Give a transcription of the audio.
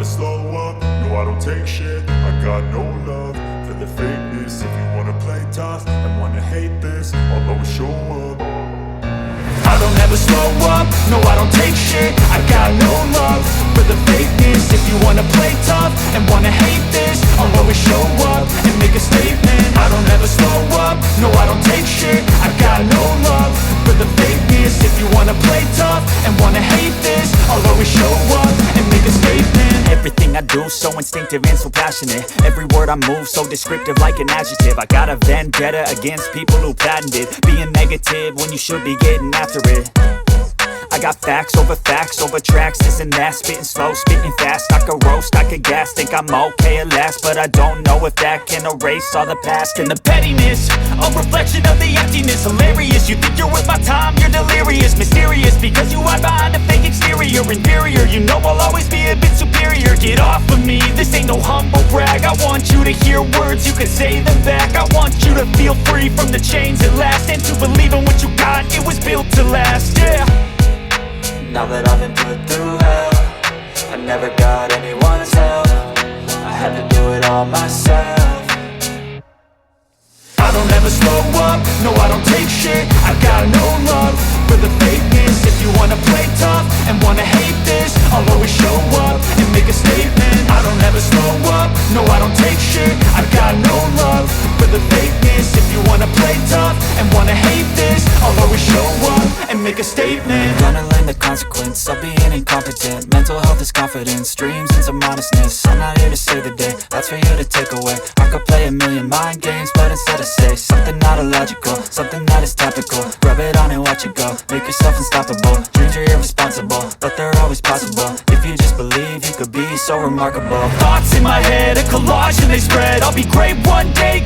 never slow up, no I don't take shit. I got no love for the fakeness. If you wanna play tough and wanna hate this, I'll always show up. I don't ever slow up, no I don't take shit. I got no love for the fakeness. If you wanna play tough and wanna hate this, I'll always show up and make a statement. I don't ever slow up, no I don't take shit. I got no love for the fakeness. If you wanna play tough and wanna hate this, I'll always show up and make a statement. Everything I do so instinctive and so passionate. Every word I move so descriptive like an adjective. I got a vendetta against people who patented being negative when you should be getting after it. I got facts over tracks, this and that. Spitting slow, spitting fast. I could roast, I could gas. Think I'm okay at last, but I don't know if that can erase all the past. And the pettiness, a reflection of the emptiness. Hilarious, you think you're worth my time, you're delirious. Mysterious, because you hide behind a fake exterior. Inferior, you know I'll always be a bit superior. Get off of me, this ain't no humble brag. I want you to hear words, you can say them back. I want you to feel free from the chains at last, and to believe in what you got, it was built to last, yeah. Now that I've been put through hell, I never got anyone's help. I had to do it all myself. I don't ever slow up, no I don't take shit. I got no love for the fakeness. If you wanna play tough and wanna hate this, I'll always show up and make a statement. I don't ever slow up, no I don't take shit. I got no love for the fakeness. If you wanna play tough and wanna hate this, I'll always show up and make a statement. Gonna learn the consequence of being incompetent. Mental health is confidence, dreams into modestness. I'm not here to save the day, that's for you to take away. I could play a million mind games, but instead I say something not illogical, something that is topical. Rub it on and watch it go, make yourself unstoppable. Dreams are irresponsible, but they're always possible. If you just believe, you could be so remarkable. Thoughts in my head, a collage and they spread. I'll be great one day.